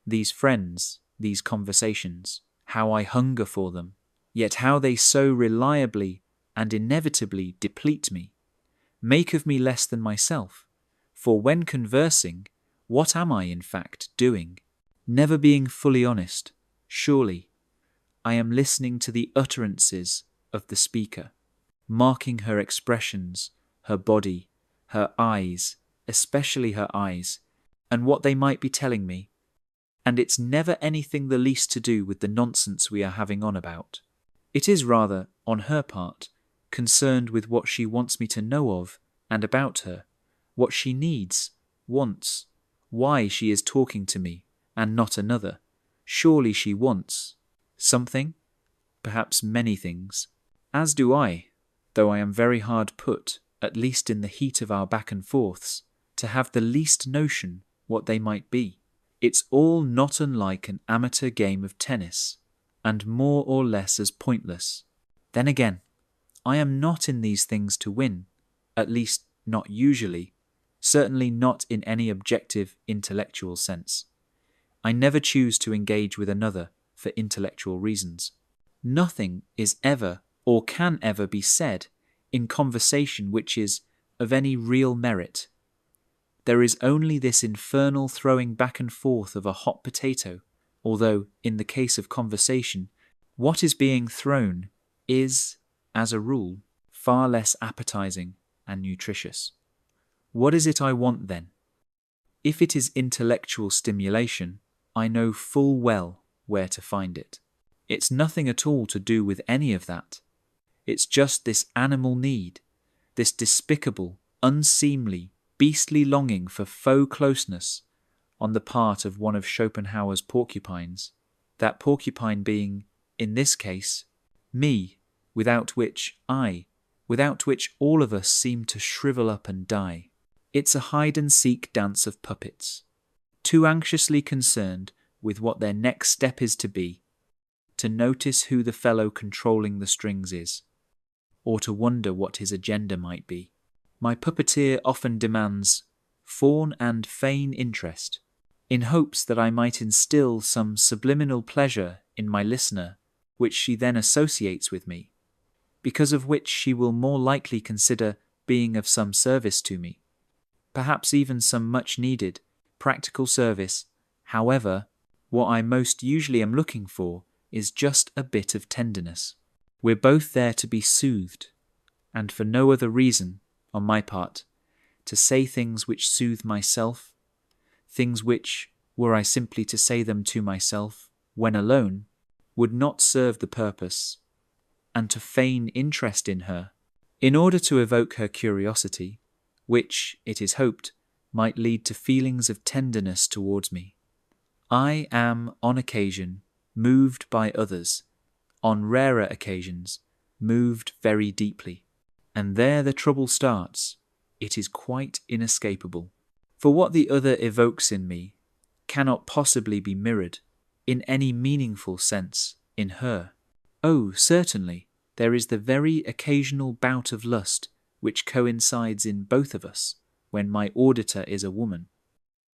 These friends, these conversations, how I hunger for them, yet how they so reliably and inevitably deplete me, make of me less than myself. For when conversing, what am I in fact doing? Never being fully honest, surely I am listening to the utterances of the speaker, marking her expressions, her body, her eyes, especially her eyes, and what they might be telling me. And it's never anything the least to do with the nonsense we are having on about. It is rather, on her part, concerned with what she wants me to know of and about her, what she needs, wants, why she is talking to me and not another. Surely she wants something, perhaps many things, as do I, though I am very hard put, at least in the heat of our back and forths, to have the least notion what they might be. It's all not unlike an amateur game of tennis, and more or less as pointless. Then again, I am not in these things to win, at least not usually, certainly not in any objective intellectual sense. I never choose to engage with another for intellectual reasons. Nothing is ever or can ever be said in conversation which is of any real merit. There is only this infernal throwing back and forth of a hot potato, although, in the case of conversation, what is being thrown is, as a rule, far less appetizing and nutritious. What is it I want then? If it is intellectual stimulation, I know full well where to find it. It's nothing at all to do with any of that. It's just this animal need, this despicable, unseemly, beastly longing for faux closeness on the part of one of Schopenhauer's porcupines, that porcupine being, in this case, me, without which all of us seem to shrivel up and die. It's a hide-and-seek dance of puppets, too anxiously concerned with what their next step is to notice who the fellow controlling the strings is, or to wonder what his agenda might be. My puppeteer often demands fawn and feign interest, in hopes that I might instill some subliminal pleasure in my listener, which she then associates with me, because of which she will more likely consider being of some service to me, perhaps even some much-needed, practical service. However, what I most usually am looking for is just a bit of tenderness. We're both there to be soothed, and for no other reason, on my part, to say things which soothe myself, things which, were I simply to say them to myself, when alone, would not serve the purpose, and to feign interest in her, in order to evoke her curiosity, which, it is hoped, might lead to feelings of tenderness towards me. I am, on occasion, moved by others, on rarer occasions, moved very deeply. And there the trouble starts. It is quite inescapable. For what the other evokes in me cannot possibly be mirrored, in any meaningful sense, in her. Oh, certainly, there is the very occasional bout of lust which coincides in both of us when my auditor is a woman.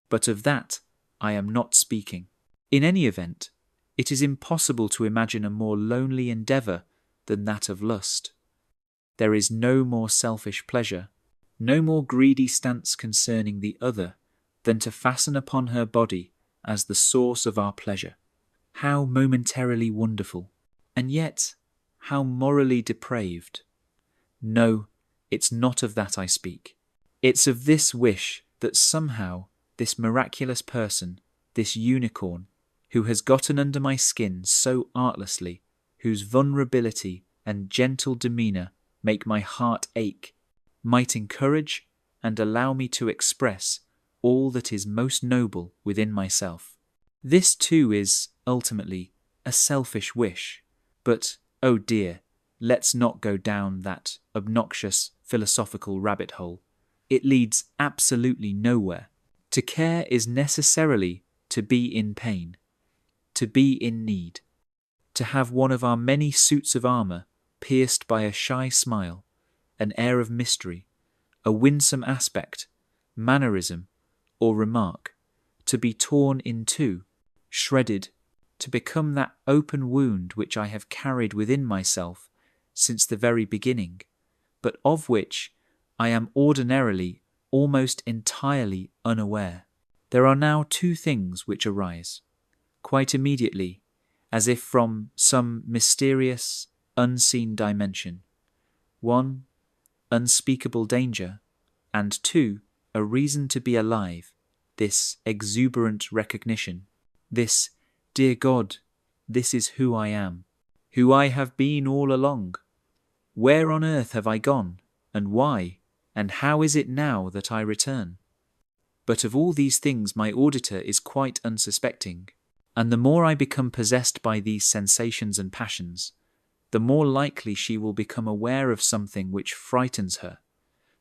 But of that I am not speaking. In any event, it is impossible to imagine a more lonely endeavour than that of lust. There is no more selfish pleasure, no more greedy stance concerning the other than to fasten upon her body as the source of our pleasure. How momentarily wonderful, and yet how morally depraved. No, it's not of that I speak. It's of this wish that somehow this miraculous person, this unicorn, who has gotten under my skin so artlessly, whose vulnerability and gentle demeanour make my heart ache, might encourage and allow me to express all that is most noble within myself. This too is, ultimately, a selfish wish, but, oh dear, let's not go down that obnoxious philosophical rabbit hole. It leads absolutely nowhere. To care is necessarily to be in pain, to be in need, to have one of our many suits of armour pierced by a shy smile, an air of mystery, a winsome aspect, mannerism, or remark, to be torn in two, shredded, to become that open wound which I have carried within myself since the very beginning, but of which I am ordinarily almost entirely unaware. There are now two things which arise, quite immediately, as if from some mysterious, unseen dimension. One, unspeakable danger, and two, a reason to be alive, this exuberant recognition, this, dear God, this is who I am, who I have been all along. Where on earth have I gone, and why, and how is it now that I return? But of all these things my auditor is quite unsuspecting, and the more I become possessed by these sensations and passions, the more likely she will become aware of something which frightens her,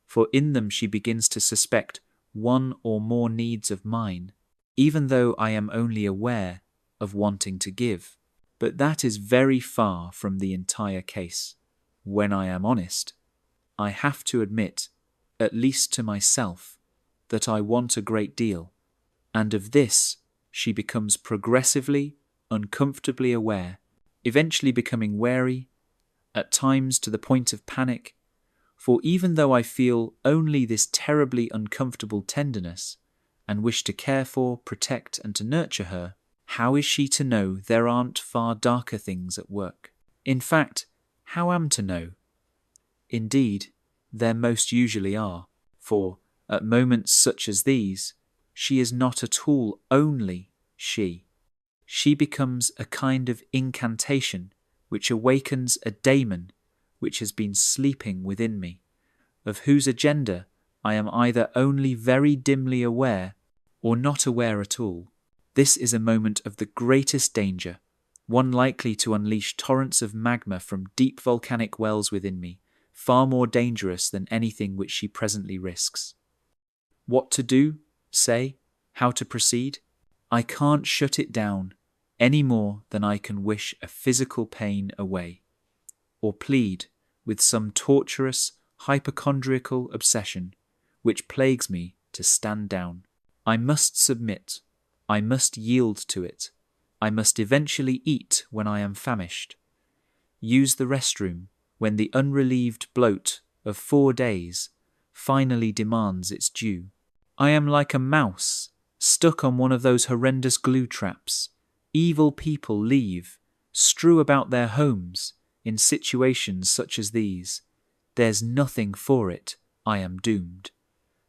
for in them she begins to suspect one or more needs of mine, even though I am only aware of wanting to give. But that is very far from the entire case. When I am honest, I have to admit, at least to myself, that I want a great deal, and of this she becomes progressively, uncomfortably aware, eventually becoming wary, at times to the point of panic, for even though I feel only this terribly uncomfortable tenderness, and wish to care for, protect, and to nurture her, how is she to know there aren't far darker things at work? In fact, how am to know? Indeed, there most usually are, for at moments such as these, she is not at all only she. She becomes a kind of incantation which awakens a daemon which has been sleeping within me, of whose agenda I am either only very dimly aware or not aware at all. This is a moment of the greatest danger, one likely to unleash torrents of magma from deep volcanic wells within me, far more dangerous than anything which she presently risks. What to do, say, how to proceed? I can't shut it down any more than I can wish a physical pain away, or plead with some torturous, hypochondriacal obsession which plagues me to stand down. I must submit. I must yield to it. I must eventually eat when I am famished. Use the restroom when the unrelieved bloat of 4 days finally demands its due. I am like a mouse stuck on one of those horrendous glue traps evil people leave, strew about their homes in situations such as these. There's nothing for it. I am doomed.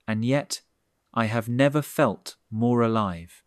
And yet I have never felt more alive.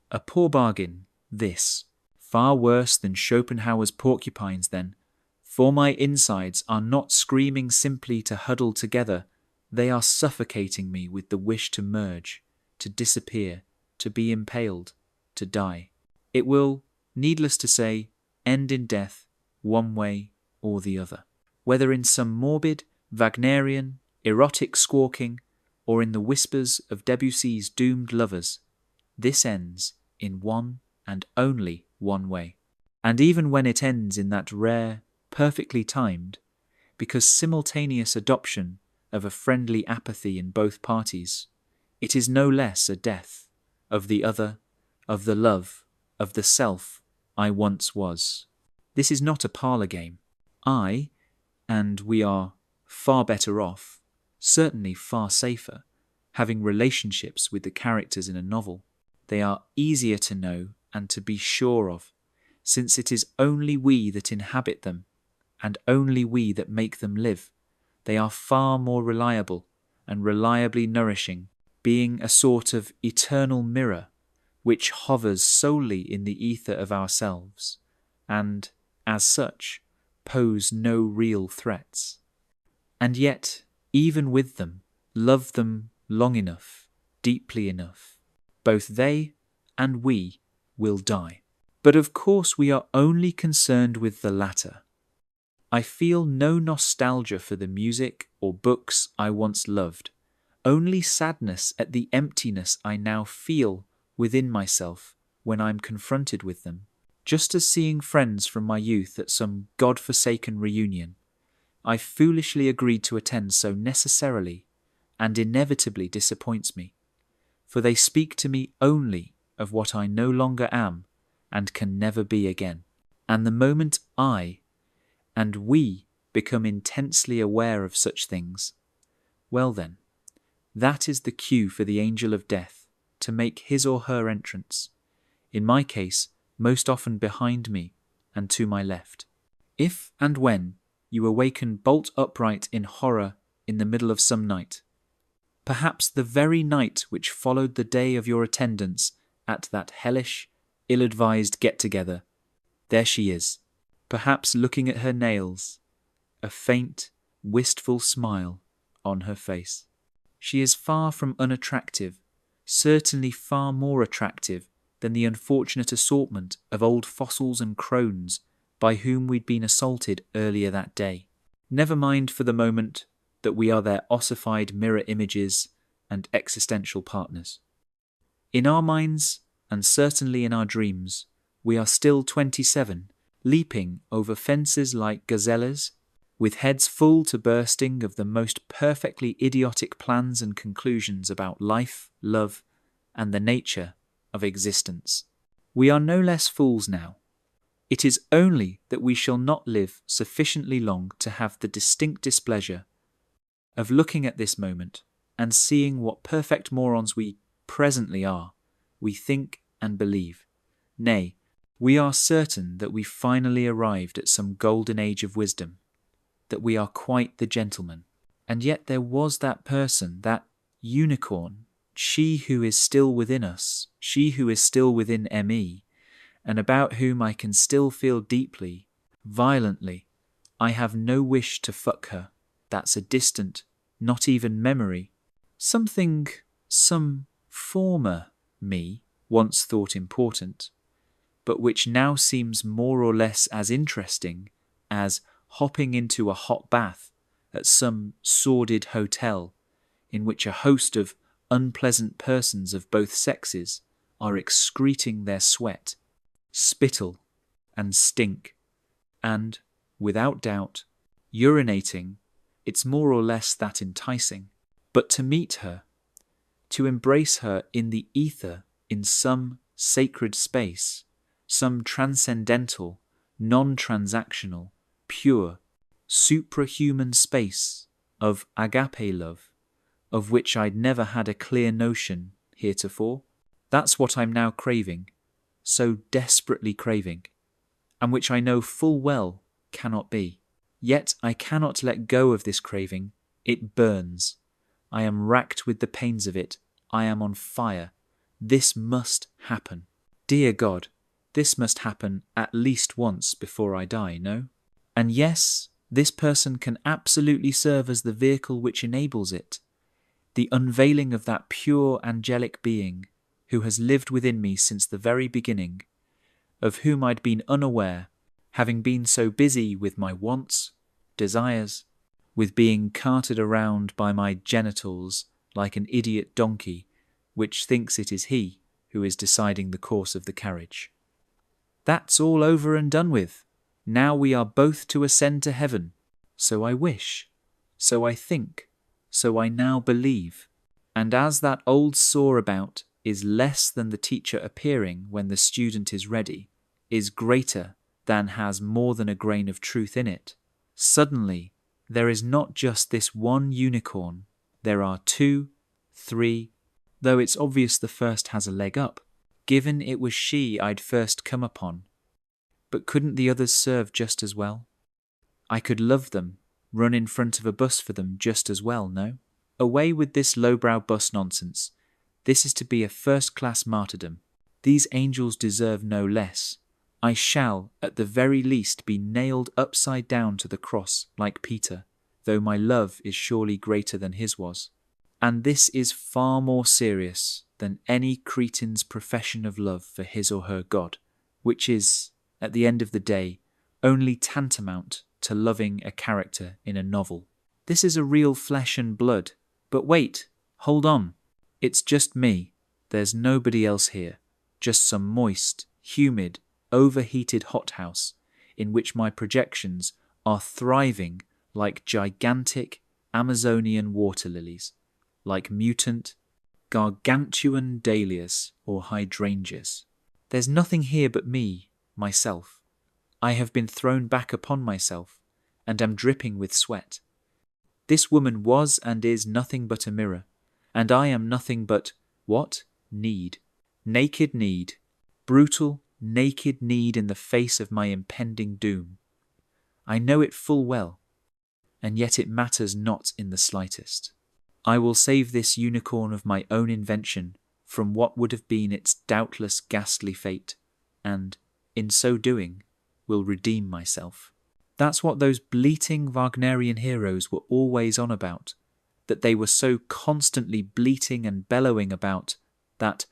A poor bargain, this. Far worse than Schopenhauer's porcupines, then, for my insides are not screaming simply to huddle together, they are suffocating me with the wish to merge, to disappear, to be impaled, to die. It will, needless to say, end in death, one way or the other. Whether in some morbid, Wagnerian, erotic squawking, or in the whispers of Debussy's doomed lovers, this ends in one and only one way. And even when it ends in that rare, perfectly timed, because simultaneous adoption of a friendly apathy in both parties, it is no less a death of the other, of the love, of the self I once was. This is not a parlour game. And we are far better off, certainly far safer, having relationships with the characters in a novel. They are easier to know and to be sure of, since it is only we that inhabit them, and only we that make them live. They are far more reliable and reliably nourishing, being a sort of eternal mirror which hovers solely in the ether of ourselves, and, as such, pose no real threats. And yet, even with them, love them long enough, deeply enough, both they and we will die. But of course we are only concerned with the latter. I feel no nostalgia for the music or books I once loved, only sadness at the emptiness I now feel within myself when I am confronted with them, just as seeing friends from my youth at some God-forsaken reunion. I foolishly agreed to attend so necessarily and inevitably disappoints me, for they speak to me only of what I no longer am and can never be again. And the moment I and we become intensely aware of such things, well then, that is the cue for the angel of death to make his or her entrance, in my case, most often behind me and to my left. If and when you awaken bolt upright in horror in the middle of some night, perhaps the very night which followed the day of your attendance at that hellish, ill-advised get-together, there she is, perhaps looking at her nails, a faint, wistful smile on her face. She is far from unattractive, certainly far more attractive than the unfortunate assortment of old fossils and crones by whom we'd been assaulted earlier that day. Never mind for the moment that we are their ossified mirror images and existential partners. In our minds, and certainly in our dreams, we are still 27, leaping over fences like gazelles, with heads full to bursting of the most perfectly idiotic plans and conclusions about life, love, and the nature of existence. We are no less fools now. It is only that we shall not live sufficiently long to have the distinct displeasure of looking at this moment and seeing what perfect morons we presently are, we think and believe. Nay, we are certain that we finally arrived at some golden age of wisdom, that we are quite the gentleman. And yet there was that person, that unicorn, she who is still within us, she who is still within M.E., and about whom I can still feel deeply, violently. I have no wish to fuck her. That's a distant, not even memory. Something, some former me once thought important, but which now seems more or less as interesting as hopping into a hot bath at some sordid hotel in which a host of unpleasant persons of both sexes are excreting their sweat, spittle, and stink, and, without doubt, urinating. It's more or less that enticing. But to meet her, to embrace her in the ether, in some sacred space, some transcendental, non-transactional, pure, suprahuman space of agape love, of which I'd never had a clear notion heretofore, that's what I'm now craving, so desperately craving, and which I know full well cannot be. Yet I cannot let go of this craving. It burns. I am racked with the pains of it. I am on fire. This must happen. Dear God, this must happen at least once before I die, no? And yes, this person can absolutely serve as the vehicle which enables it, the unveiling of that pure angelic being who has lived within me since the very beginning, of whom I'd been unaware, having been so busy with my wants, desires, with being carted around by my genitals like an idiot donkey which thinks it is he who is deciding the course of the carriage. That's all over and done with. Now we are both to ascend to heaven. So I wish, so I think, so I now believe. And as that old saw about is less than the teacher appearing when the student is ready, is greater than has more than a grain of truth in it, suddenly there is not just this one unicorn, there are 2, 3, though it's obvious the first has a leg up, given it was she I'd first come upon. But couldn't the others serve just as well? I could love them, run in front of a bus for them just as well, no? Away with this lowbrow bus nonsense. This is to be a first-class martyrdom. These angels deserve no less. I shall, at the very least, be nailed upside down to the cross like Peter, though my love is surely greater than his was. And this is far more serious than any cretin's profession of love for his or her God, which is, at the end of the day, only tantamount to loving a character in a novel. This is a real flesh and blood. But wait, hold on. It's just me. There's nobody else here. Just some moist, humid, overheated hothouse in which my projections are thriving like gigantic Amazonian water lilies, like mutant, gargantuan dahlias or hydrangeas. There's nothing here but me, myself. I have been thrown back upon myself, and am dripping with sweat. This woman was and is nothing but a mirror, and I am nothing but, what? Need. Naked need. Brutal, naked need in the face of my impending doom. I know it full well, and yet it matters not in the slightest. I will save this unicorn of my own invention from what would have been its doubtless ghastly fate, and, in so doing, will redeem myself. That's what those bleating Wagnerian heroes were always on about, that they were so constantly bleating and bellowing about, that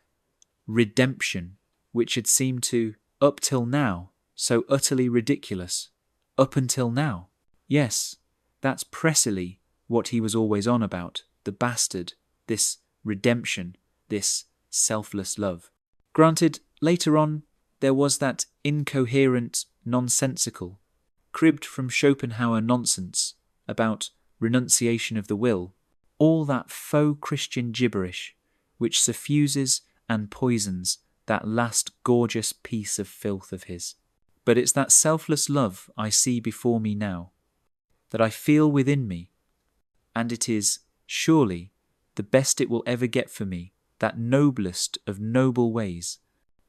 redemption which had seemed to, up till now, so utterly ridiculous. Up until now. Yes, that's precisely what he was always on about, the bastard, this redemption, this selfless love. Granted, later on, there was that incoherent, nonsensical, cribbed from Schopenhauer nonsense about renunciation of the will, all that faux Christian gibberish which suffuses and poisons that last gorgeous piece of filth of his. But it's that selfless love I see before me now, that I feel within me, and it is, surely, the best it will ever get for me, that noblest of noble ways,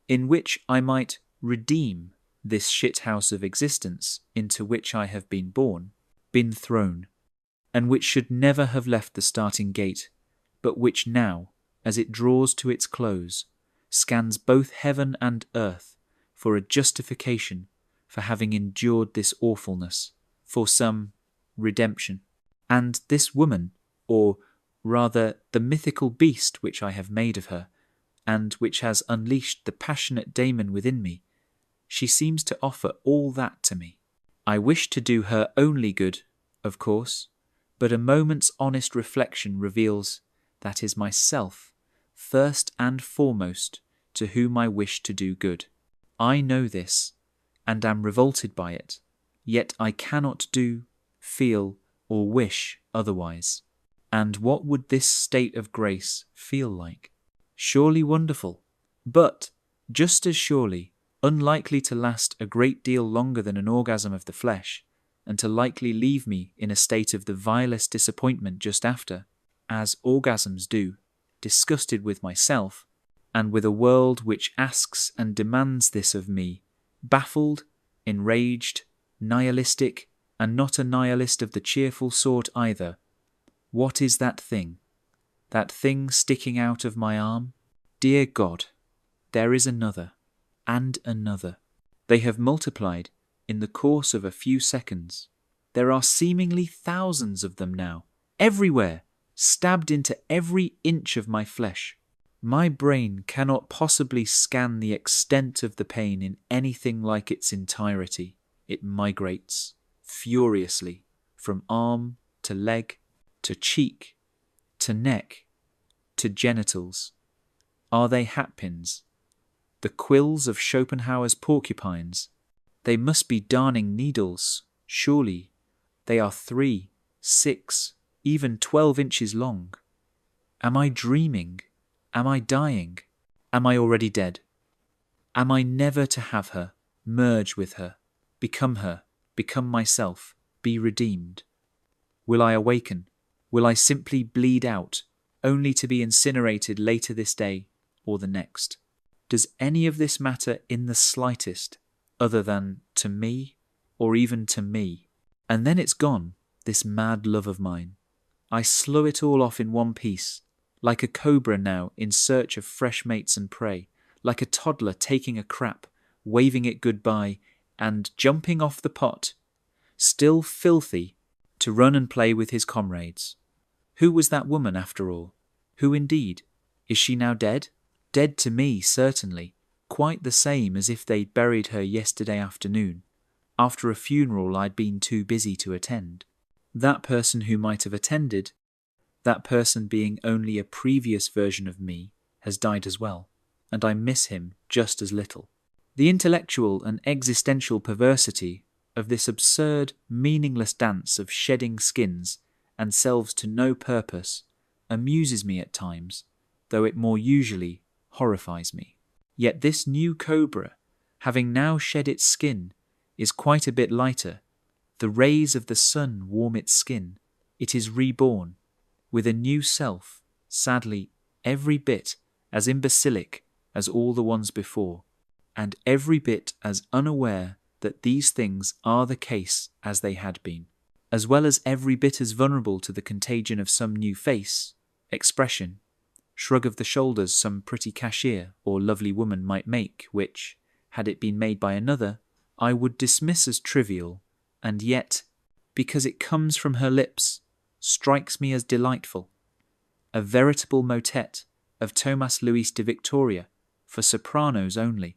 in which I might redeem this shithouse of existence into which I have been born, been thrown, and which should never have left the starting gate, but which now, as it draws to its close, scans both heaven and earth for a justification for having endured this awfulness, for some redemption. And this woman, or rather the mythical beast which I have made of her, and which has unleashed the passionate daemon within me, she seems to offer all that to me. I wish to do her only good, of course, but a moment's honest reflection reveals that is myself, first and foremost, to whom I wish to do good. I know this, and am revolted by it, yet I cannot do, feel, or wish otherwise. And what would this state of grace feel like? Surely wonderful, but, just as surely, unlikely to last a great deal longer than an orgasm of the flesh, and to likely leave me in a state of the vilest disappointment just after, as orgasms do, disgusted with myself, and with a world which asks and demands this of me, baffled, enraged, nihilistic, and not a nihilist of the cheerful sort either. What is that thing? That thing sticking out of my arm? Dear God, there is another, and another. They have multiplied in the course of a few seconds. There are seemingly thousands of them now, everywhere, stabbed into every inch of my flesh. My brain cannot possibly scan the extent of the pain in anything like its entirety. It migrates furiously from arm to leg to cheek to neck to genitals. Are they hatpins? The quills of Schopenhauer's porcupines? They must be darning needles, surely. They are 3, 6, even 12 inches long. Am I dreaming? Am I dying? Am I already dead? Am I never to have her, merge with her, become myself, be redeemed? Will I awaken? Will I simply bleed out, only to be incinerated later this day or the next? Does any of this matter in the slightest, other than to me, or even to me? And then it's gone, this mad love of mine. I slough it all off in one piece, like a cobra now in search of fresh mates and prey, like a toddler taking a crap, waving it goodbye, and jumping off the pot, still filthy, to run and play with his comrades. Who was that woman, after all? Who indeed? Is she now dead? Dead to me, certainly, quite the same as if they'd buried her yesterday afternoon, after a funeral I'd been too busy to attend. That person who might have attended, that person being only a previous version of me, has died as well, and I miss him just as little. The intellectual and existential perversity of this absurd, meaningless dance of shedding skins and selves to no purpose amuses me at times, though it more usually horrifies me. Yet this new cobra, having now shed its skin, is quite a bit lighter. The rays of the sun warm its skin. It is reborn, with a new self, sadly every bit as imbecilic as all the ones before, and every bit as unaware that these things are the case as they had been, as well as every bit as vulnerable to the contagion of some new face, expression, shrug of the shoulders some pretty cashier or lovely woman might make, which, had it been made by another, I would dismiss as trivial, and yet, because it comes from her lips, strikes me as delightful. A veritable motet of Thomas Luis de Victoria, for sopranos only,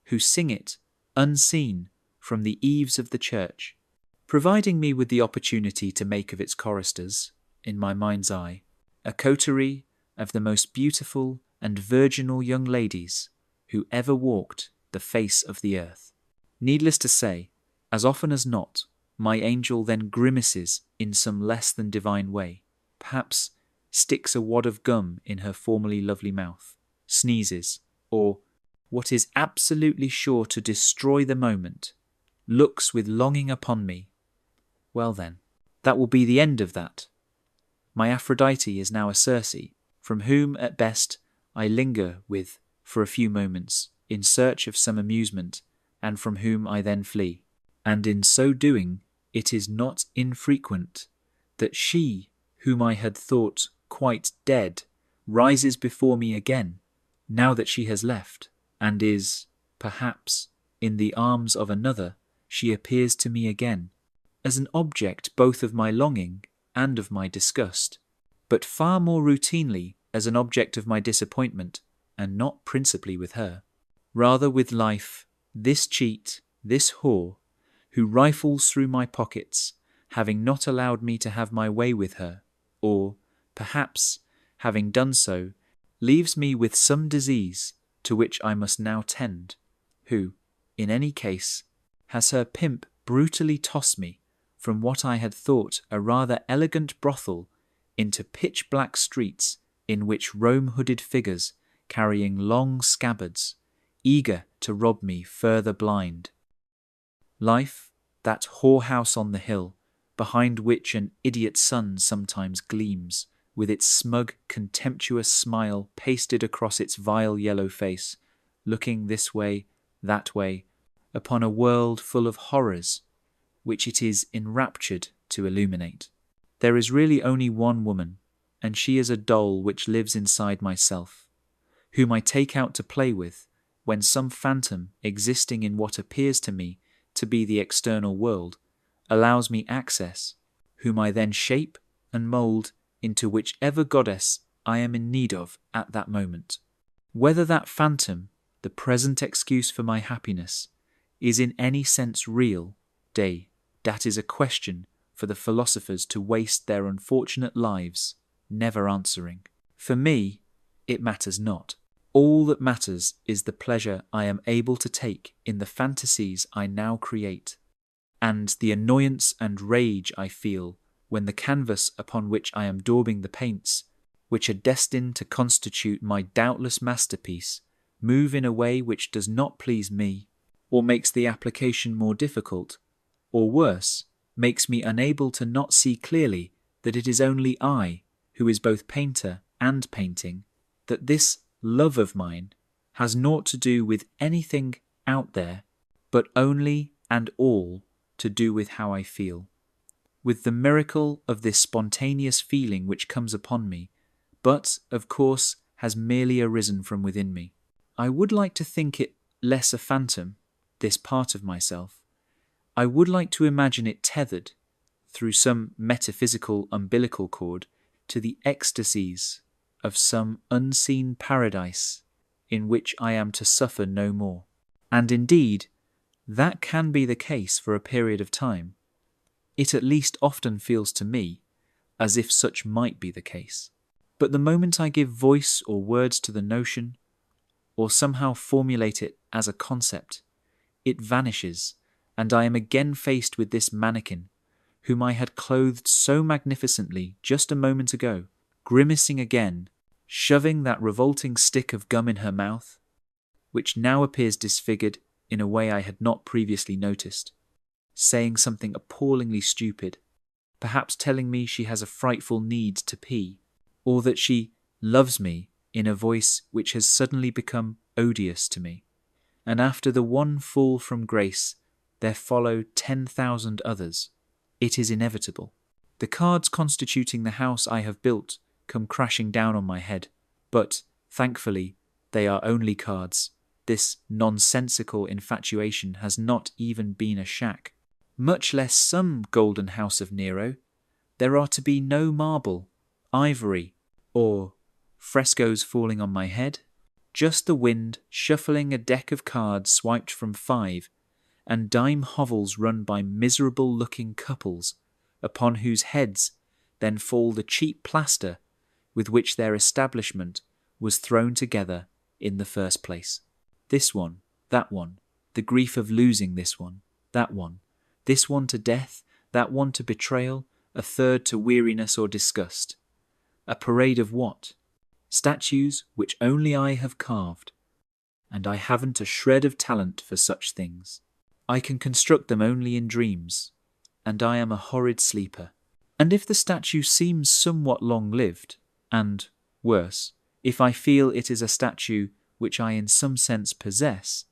who sing it, unseen, from the eaves of the church, providing me with the opportunity to make of its choristers, in my mind's eye, a coterie of the most beautiful and virginal young ladies who ever walked the face of the earth. Needless to say, as often as not, my angel then grimaces in some less than divine way, perhaps sticks a wad of gum in her formerly lovely mouth, sneezes, or, what is absolutely sure to destroy the moment, looks with longing upon me. Well then, that will be the end of that. My Aphrodite is now a Circe, from whom at best I linger with for a few moments in search of some amusement, and from whom I then flee. And in so doing, it is not infrequent that she, whom I had thought quite dead, rises before me again, now that she has left, and is, perhaps, in the arms of another, she appears to me again, as an object both of my longing and of my disgust, but far more routinely as an object of my disappointment, and not principally with her, rather with life, this cheat, this whore, who rifles through my pockets, having not allowed me to have my way with her, or, perhaps, having done so, leaves me with some disease to which I must now tend, who, in any case, has her pimp brutally tossed me from what I had thought a rather elegant brothel into pitch-black streets in which roam hooded figures carrying long scabbards, eager to rob me further blind. Life, that whorehouse on the hill, behind which an idiot sun sometimes gleams, with its smug, contemptuous smile pasted across its vile yellow face, looking this way, that way, upon a world full of horrors, which it is enraptured to illuminate. There is really only one woman, and she is a doll which lives inside myself, whom I take out to play with when some phantom existing in what appears to me to be the external world allows me access, whom I then shape and mould into whichever goddess I am in need of at that moment. Whether that phantom, the present excuse for my happiness, is in any sense real, that is a question for the philosophers to waste their unfortunate lives never answering. For me, it matters not. All that matters is the pleasure I am able to take in the fantasies I now create, and the annoyance and rage I feel when the canvas upon which I am daubing the paints, which are destined to constitute my doubtless masterpiece, move in a way which does not please me, or makes the application more difficult, or worse, makes me unable to not see clearly that it is only I who is both painter and painting, that this love of mine has naught to do with anything out there, but only and all to do with how I feel, with the miracle of this spontaneous feeling which comes upon me, but, of course, has merely arisen from within me. I would like to think it less a phantom, this part of myself. I would like to imagine it tethered, through some metaphysical umbilical cord, to the ecstasies of some unseen paradise in which I am to suffer no more. And indeed, that can be the case for a period of time. It at least often feels to me as if such might be the case. But the moment I give voice or words to the notion, or somehow formulate it as a concept, it vanishes, and I am again faced with this mannequin, whom I had clothed so magnificently just a moment ago, grimacing again, shoving that revolting stick of gum in her mouth, which now appears disfigured in a way I had not previously noticed, saying something appallingly stupid, perhaps telling me she has a frightful need to pee, or that she loves me in a voice which has suddenly become odious to me. And after the one fall from grace, there follow 10,000 others. It is inevitable. The cards constituting the house I have built come crashing down on my head, but, thankfully, they are only cards. This nonsensical infatuation has not even been a shack, much less some golden house of Nero. There are to be no marble, ivory, or frescoes falling on my head, just the wind shuffling a deck of cards swiped from 5, and dime hovels run by miserable-looking couples, upon whose heads then fall the cheap plaster with which their establishment was thrown together in the first place. This one, that one, the grief of losing this one to death, that one to betrayal, a third to weariness or disgust. A parade of what? Statues which only I have carved, and I haven't a shred of talent for such things. I can construct them only in dreams, and I am a horrid sleeper. And if the statue seems somewhat long-lived, and, worse, if I feel it is a statue which I in some sense possess,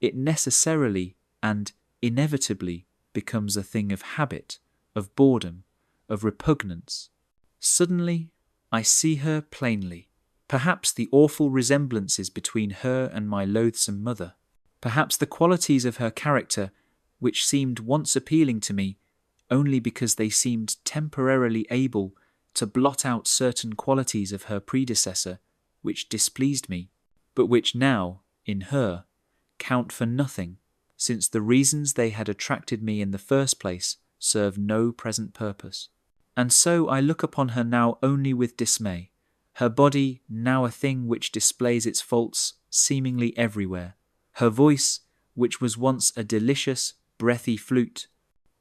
it necessarily and inevitably becomes a thing of habit, of boredom, of repugnance. Suddenly, I see her plainly. Perhaps the awful resemblances between her and my loathsome mother. Perhaps the qualities of her character which seemed once appealing to me only because they seemed temporarily able to blot out certain qualities of her predecessor which displeased me, but which now, in her, count for nothing, since the reasons they had attracted me in the first place serve no present purpose. And so I look upon her now only with dismay, her body now a thing which displays its faults seemingly everywhere, her voice, which was once a delicious, breathy flute,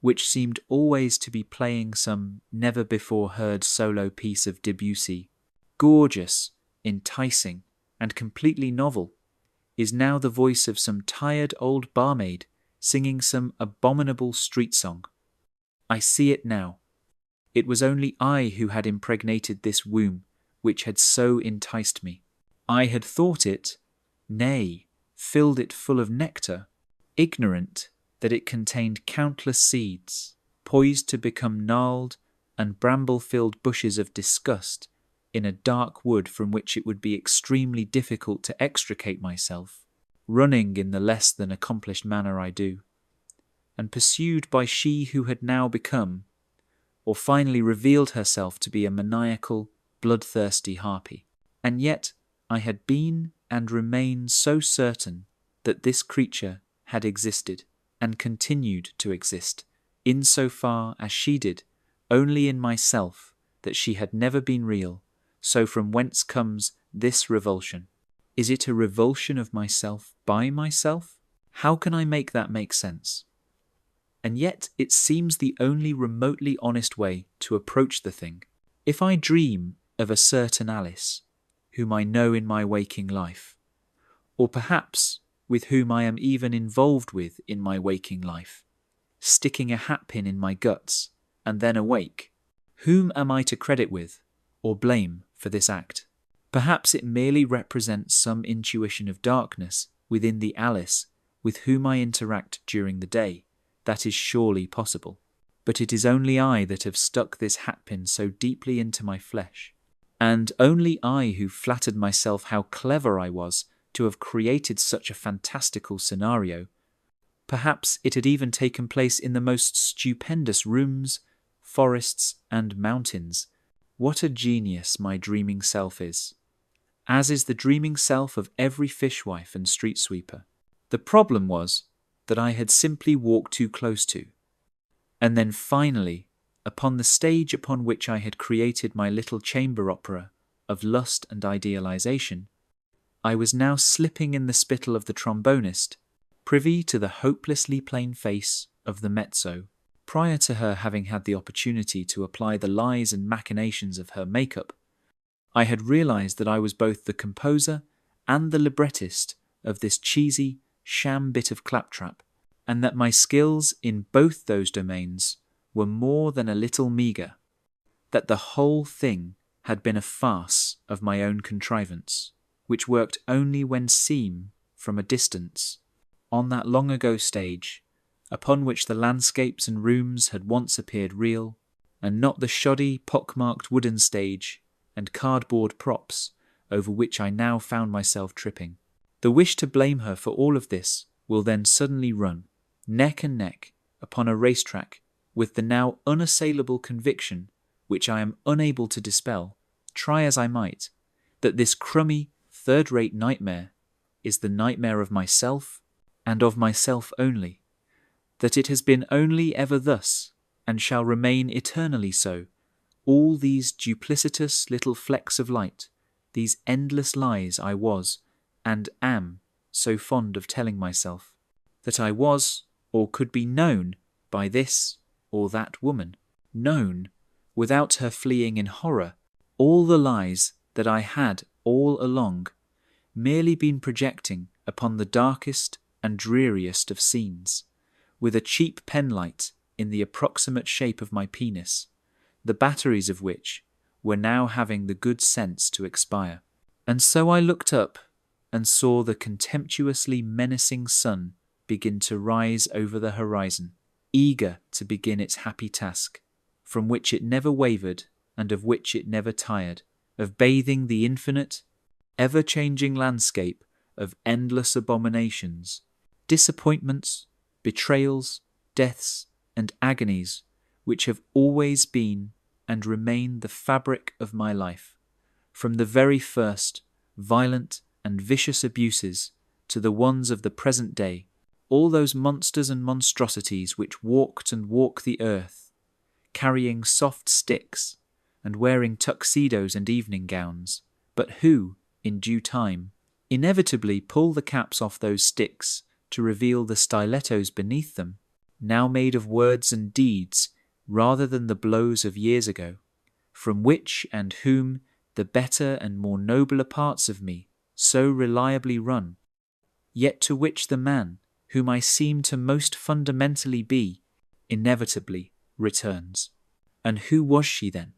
which seemed always to be playing some never-before-heard solo piece of Debussy, gorgeous, enticing, and completely novel, is now the voice of some tired old barmaid singing some abominable street song. I see it now. It was only I who had impregnated this womb which had so enticed me. I had thought it, nay, filled it full of nectar, ignorant that it contained countless seeds, poised to become gnarled and bramble-filled bushes of disgust in a dark wood from which it would be extremely difficult to extricate myself, running in the less than accomplished manner I do, and pursued by she who had now become, or finally revealed herself to be a maniacal, bloodthirsty harpy. And yet I had been and remained so certain that this creature had existed and continued to exist, in so far as she did, only in myself, that she had never been real. So from whence comes this revulsion? Is it a revulsion of myself by myself? How can I make that make sense? And yet it seems the only remotely honest way to approach the thing. If I dream of a certain Alice, whom I know in my waking life, or perhaps with whom I am even involved with in my waking life, sticking a hatpin in my guts, and then awake, whom am I to credit with, or blame for this act? Perhaps it merely represents some intuition of darkness within the Alice with whom I interact during the day. That is surely possible. But it is only I that have stuck this hatpin so deeply into my flesh, and only I who flattered myself how clever I was to have created such a fantastical scenario. Perhaps it had even taken place in the most stupendous rooms, forests, and mountains. What a genius my dreaming self is, as is the dreaming self of every fishwife and street sweeper. The problem was that I had simply walked too close to, and then finally, upon the stage upon which I had created my little chamber opera of lust and idealization, I was now slipping in the spittle of the trombonist, privy to the hopelessly plain face of the mezzo, prior to her having had the opportunity to apply the lies and machinations of her make-up. I had realized that I was both the composer and the librettist of this cheesy, sham bit of claptrap, and that my skills in both those domains were more than a little meagre, that the whole thing had been a farce of my own contrivance, which worked only when seen from a distance, on that long-ago stage, upon which the landscapes and rooms had once appeared real, and not the shoddy, pock-marked wooden stage and cardboard props over which I now found myself tripping. The wish to blame her for all of this will then suddenly run, neck and neck, upon a racetrack with the now unassailable conviction, which I am unable to dispel, try as I might, that this crummy, third-rate nightmare is the nightmare of myself, and of myself only, that it has been only ever thus, and shall remain eternally so, all these duplicitous little flecks of light, these endless lies I was, and am, so fond of telling myself, that I was, or could be known by this or that woman, known, without her fleeing in horror, all the lies that I had all along merely been projecting upon the darkest and dreariest of scenes, with a cheap penlight in the approximate shape of my penis, the batteries of which were now having the good sense to expire. And so I looked up and saw the contemptuously menacing sun begin to rise over the horizon, eager to begin its happy task, from which it never wavered and of which it never tired, of bathing the infinite, ever-changing landscape of endless abominations, disappointments, betrayals, deaths, and agonies, which have always been and remain the fabric of my life, from the very first violent and vicious abuses to the ones of the present day, all those monsters and monstrosities which walked and walk the earth, carrying soft sticks and wearing tuxedos and evening gowns, but who, in due time, inevitably pull the caps off those sticks to reveal the stilettos beneath them, now made of words and deeds rather than the blows of years ago, from which and whom the better and more nobler parts of me so reliably run, yet to which the man whom I seem to most fundamentally be inevitably returns. And who was she then,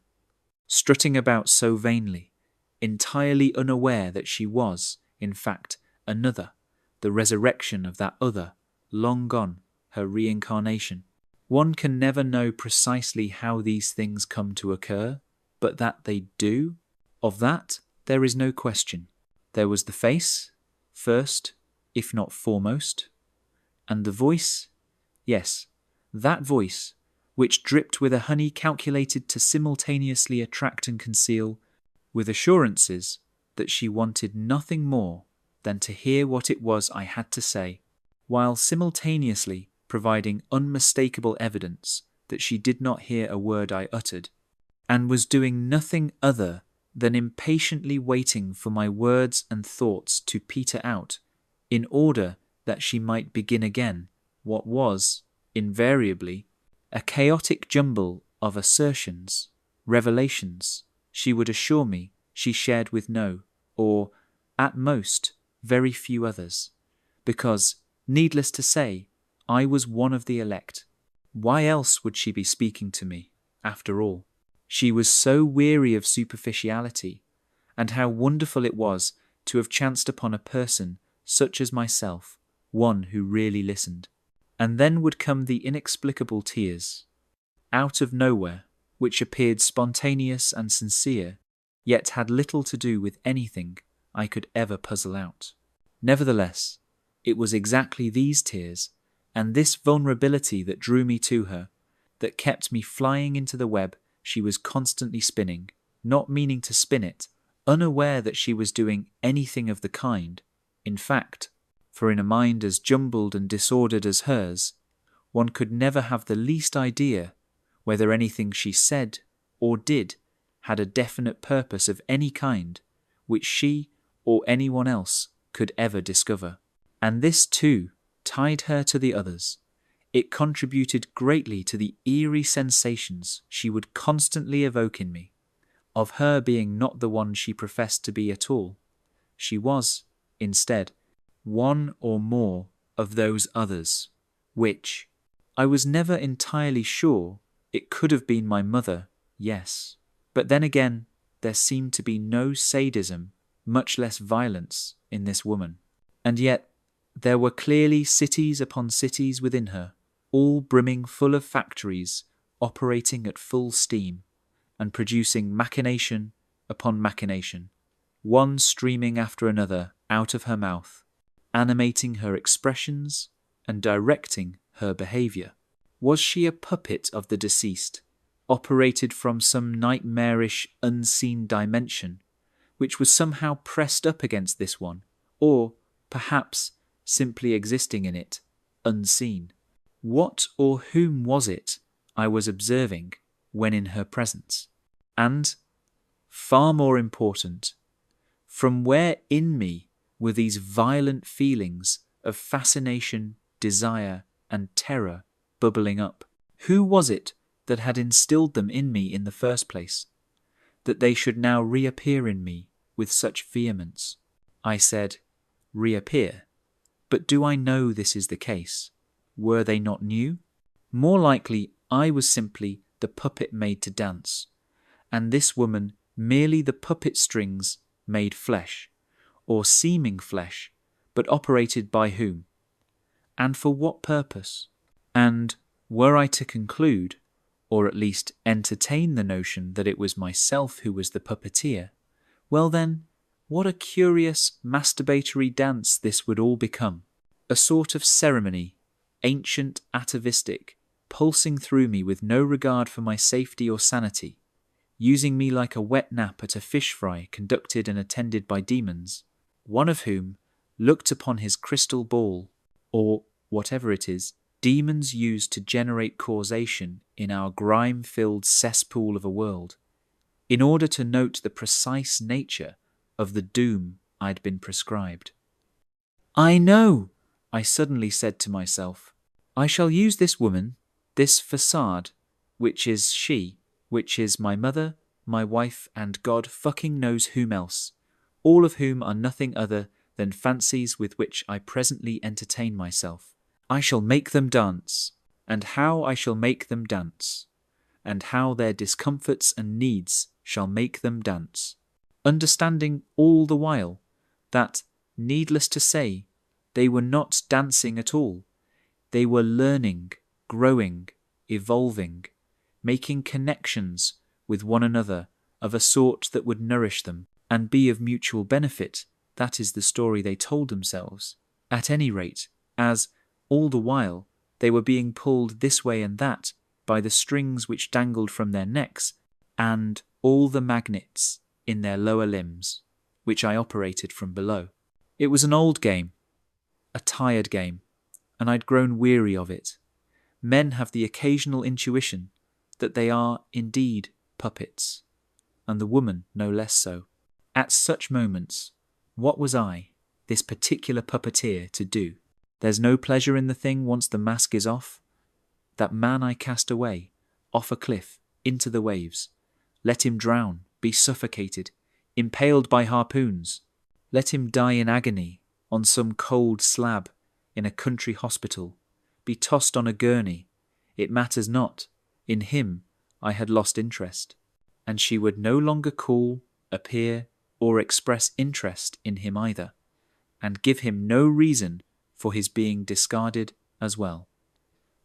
strutting about so vainly, entirely unaware that she was, in fact, another, the resurrection of that other, long gone, her reincarnation? One can never know precisely how these things come to occur, but that they do, of that there is no question. There was the face, first, if not foremost, and the voice, yes, that voice, which dripped with a honey calculated to simultaneously attract and conceal, with assurances that she wanted nothing more than to hear what it was I had to say, while simultaneously providing unmistakable evidence that she did not hear a word I uttered, and was doing nothing other than impatiently waiting for my words and thoughts to peter out, in order that she might begin again what was, invariably, a chaotic jumble of assertions, revelations, she would assure me she shared with no, or, at most, very few others, because, needless to say, I was one of the elect. Why else would she be speaking to me, after all? She was so weary of superficiality, and how wonderful it was to have chanced upon a person such as myself, one who really listened. And then would come the inexplicable tears, out of nowhere, which appeared spontaneous and sincere, yet had little to do with anything I could ever puzzle out. Nevertheless, it was exactly these tears, and this vulnerability that drew me to her, that kept me flying into the web she was constantly spinning, not meaning to spin it, unaware that she was doing anything of the kind. In fact, for in a mind as jumbled and disordered as hers, one could never have the least idea whether anything she said or did had a definite purpose of any kind which she or anyone else could ever discover. And this, too, tied her to the others. It contributed greatly to the eerie sensations she would constantly evoke in me, of her being not the one she professed to be at all. She was, instead, one or more of those others, which I was never entirely sure. It could have been my mother, yes. But then again, there seemed to be no sadism, much less violence, in this woman. And yet, there were clearly cities upon cities within her, all brimming full of factories operating at full steam and producing machination upon machination, one streaming after another out of her mouth, animating her expressions and directing her behaviour. Was she a puppet of the deceased, operated from some nightmarish unseen dimension, which was somehow pressed up against this one, or perhaps simply existing in it, unseen? What or whom was it I was observing when in her presence? And, far more important, from where in me were these violent feelings of fascination, desire, and terror bubbling up? Who was it that had instilled them in me in the first place, that they should now reappear in me with such vehemence? I said, reappear. But do I know this is the case? Were they not new? More likely I was simply the puppet made to dance, and this woman merely the puppet strings made flesh, or seeming flesh, but operated by whom? And for what purpose? And were I to conclude, or at least entertain the notion that it was myself who was the puppeteer, well then, what a curious masturbatory dance this would all become. A sort of ceremony, ancient, atavistic, pulsing through me with no regard for my safety or sanity, using me like a wet nap at a fish fry conducted and attended by demons, one of whom looked upon his crystal ball, or whatever it is, demons use to generate causation in our grime-filled cesspool of a world, in order to note the precise nature of the doom I'd been prescribed. I know, I suddenly said to myself. I shall use this woman, this facade, which is she, which is my mother, my wife, and God fucking knows whom else, all of whom are nothing other than fancies with which I presently entertain myself. I shall make them dance, and how I shall make them dance, and how their discomforts and needs shall make them dance, understanding all the while that, needless to say, they were not dancing at all. They were learning, growing, evolving, making connections with one another of a sort that would nourish them and be of mutual benefit. That is the story they told themselves, at any rate, as, all the while, they were being pulled this way and that by the strings which dangled from their necks and all the magnets in their lower limbs, which I operated from below. It was an old game, a tired game, and I'd grown weary of it. Men have the occasional intuition that they are indeed puppets, and the woman no less so. At such moments, what was I, this particular puppeteer, to do? There's no pleasure in the thing once the mask is off. That man I cast away, off a cliff, into the waves. Let him drown, be suffocated, impaled by harpoons. Let him die in agony on some cold slab in a country hospital, be tossed on a gurney. It matters not. In him I had lost interest, and she would no longer call, appear, or express interest in him either, and give him no reason for his being discarded as well.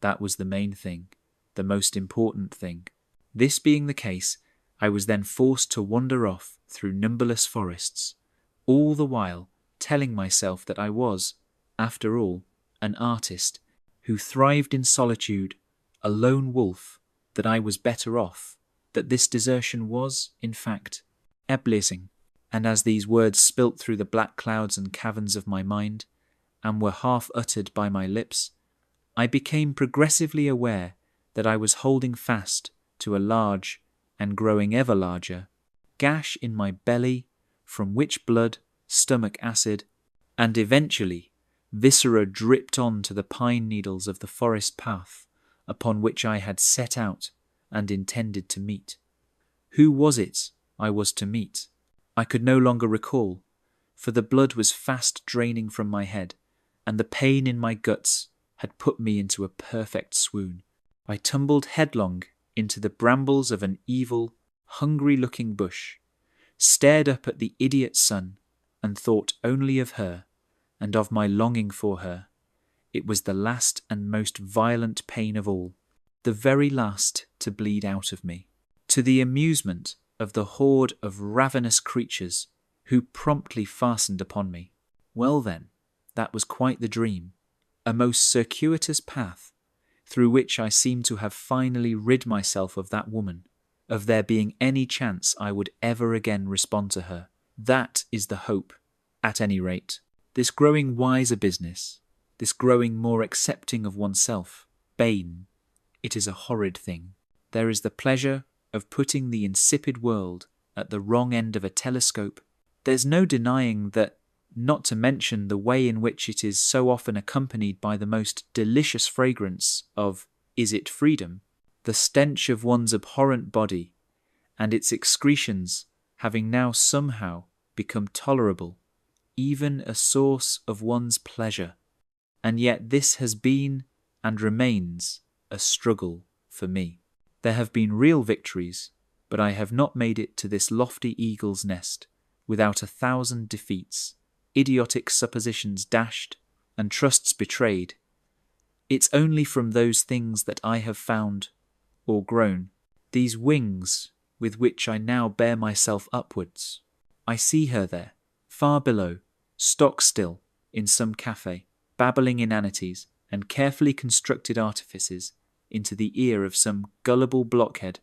That was the main thing, the most important thing. This being the case, I was then forced to wander off through numberless forests, all the while telling myself that I was, after all, an artist who thrived in solitude, a lone wolf, that I was better off, that this desertion was, in fact, a blessing. And as these words spilt through the black clouds and caverns of my mind, and were half uttered by my lips, I became progressively aware that I was holding fast to a large, and growing ever larger, gash in my belly, from which blood, stomach acid, and eventually viscera dripped on to the pine needles of the forest path upon which I had set out and intended to meet. Who was it I was to meet? I could no longer recall. for the blood was fast draining from my head, and the pain in my guts had put me into a perfect swoon. I tumbled headlong into the brambles of an evil, hungry-looking bush, stared up at the idiot sun, and thought only of her, and of my longing for her. It was the last and most violent pain of all, the very last to bleed out of me, to the amusement of the horde of ravenous creatures who promptly fastened upon me. Well then, that was quite the dream, a most circuitous path, through which I seemed to have finally rid myself of that woman, of there being any chance I would ever again respond to her. That is the hope, at any rate. This growing wiser business, this growing more accepting of oneself, bane, it is a horrid thing. There is the pleasure of putting the insipid world at the wrong end of a telescope. There's no denying that, not to mention the way in which it is so often accompanied by the most delicious fragrance of, is it freedom, the stench of one's abhorrent body, and its excretions having now somehow become tolerable, even a source of one's pleasure. And yet this has been, and remains, a struggle for me. There have been real victories, but I have not made it to this lofty eagle's nest without 1,000 defeats, idiotic suppositions dashed, and trusts betrayed. It's only from those things that I have found, or grown, these wings with which I now bear myself upwards. I see her there, far below, stock still, in some cafe, babbling inanities and carefully constructed artifices into the ear of some gullible blockhead,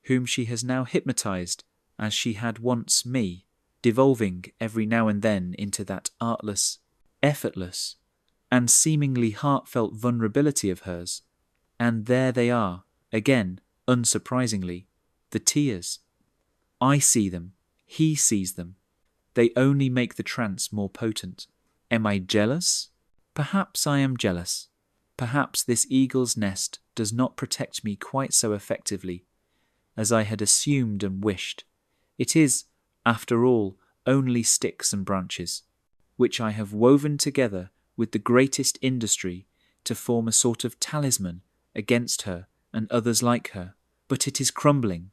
whom she has now hypnotized as she had once me, devolving every now and then into that artless, effortless, and seemingly heartfelt vulnerability of hers. And there they are, again, unsurprisingly, the tears. I see them, he sees them. They only make the trance more potent. Am I jealous? Perhaps I am jealous. Perhaps this eagle's nest does not protect me quite so effectively as I had assumed and wished. It is, after all, only sticks and branches, which I have woven together with the greatest industry to form a sort of talisman against her and others like her. But it is crumbling.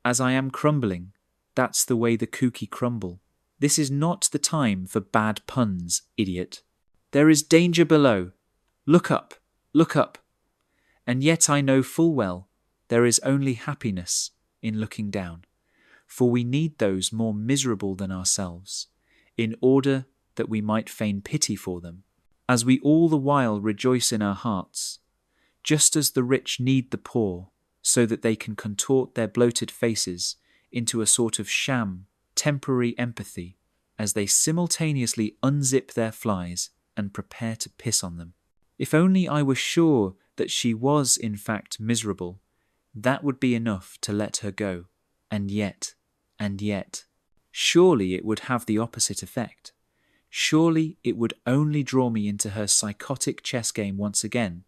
As I am crumbling, that's the way the kooky crumble. This is not the time for bad puns, idiot. There is danger below. Look up, look up. And yet I know full well there is only happiness in looking down, for we need those more miserable than ourselves, in order that we might feign pity for them, as we all the while rejoice in our hearts, just as the rich need the poor, so that they can contort their bloated faces into a sort of sham, temporary empathy, as they simultaneously unzip their flies and prepare to piss on them. If only I were sure that she was in fact miserable, that would be enough to let her go. And yet, surely it would have the opposite effect. Surely it would only draw me into her psychotic chess game once again,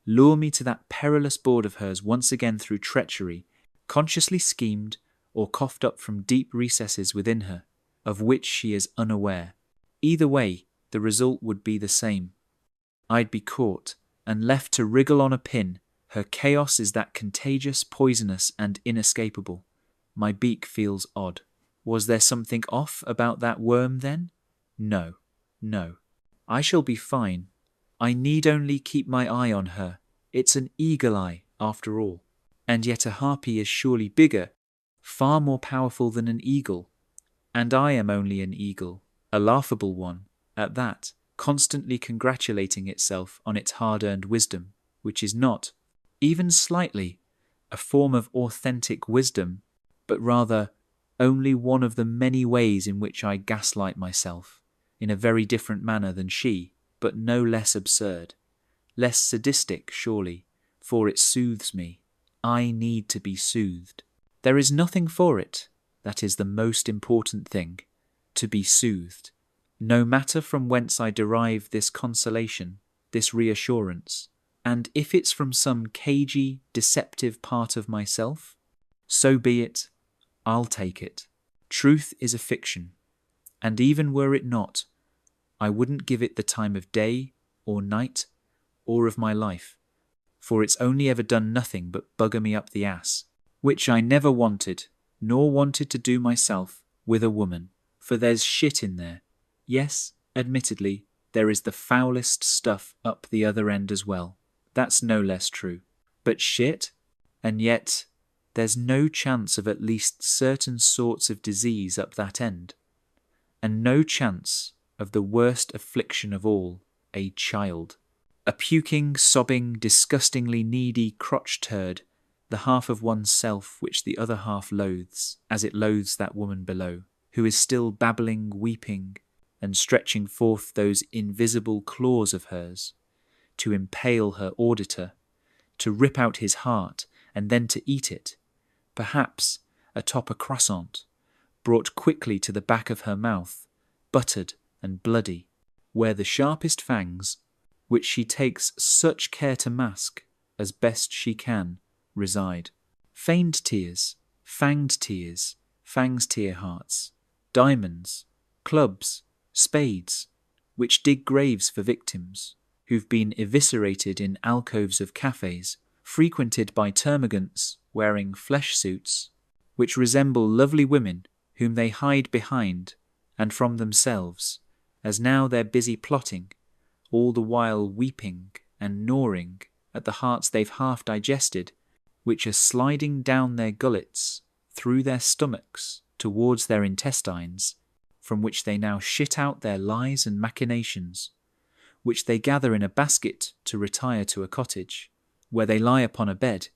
lure me to that perilous board of hers once again through treachery, consciously schemed or coughed up from deep recesses within her, of which she is unaware. Either way, the result would be the same. I'd be caught and left to wriggle on a pin. Her chaos is that contagious, poisonous, and inescapable. My beak feels odd. Was there something off about that worm then? No. I shall be fine. I need only keep my eye on her. It's an eagle eye, after all. And yet a harpy is surely bigger, far more powerful than an eagle. And I am only an eagle, a laughable one, at that, constantly congratulating itself on its hard-earned wisdom, which is not, even slightly, a form of authentic wisdom, but rather only one of the many ways in which I gaslight myself, in a very different manner than she, but no less absurd, less sadistic, surely, for it soothes me. I need to be soothed. There is nothing for it. That is the most important thing, to be soothed. No matter from whence I derive this consolation, this reassurance, and if it's from some cagey, deceptive part of myself, so be it, I'll take it. Truth is a fiction, And even were it not, I wouldn't give it the time of day or night or of my life, for it's only ever done nothing but bugger me up the ass, which I never wanted, nor wanted to do myself with a woman, for there's shit in there. Yes, admittedly, there is the foulest stuff up the other end as well. That's no less true. But shit? And yet, there's no chance of at least certain sorts of disease up that end. And no chance of the worst affliction of all, a child. A puking, sobbing, disgustingly needy crotch turd, the half of one's self which the other half loathes, as it loathes that woman below, who is still babbling, weeping, and stretching forth those invisible claws of hers, to impale her auditor, to rip out his heart, and then to eat it, perhaps atop a croissant, brought quickly to the back of her mouth, buttered and bloody, where the sharpest fangs, which she takes such care to mask as best she can, reside. Feigned tears, fanged tears, fangs tear hearts, diamonds, clubs, spades, which dig graves for victims, who've been eviscerated in alcoves of cafes, frequented by termagants wearing flesh suits, which resemble lovely women whom they hide behind and from themselves, as now they're busy plotting, all the while weeping and gnawing at the hearts they've half digested, which are sliding down their gullets, through their stomachs, towards their intestines, from which they now shit out their lies and machinations, which they gather in a basket to retire to a cottage, where they lie upon a bed,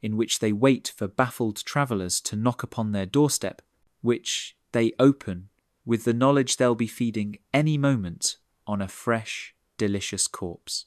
in which they wait for baffled travellers to knock upon their doorstep, which they open with the knowledge they'll be feeding any moment on a fresh, delicious corpse.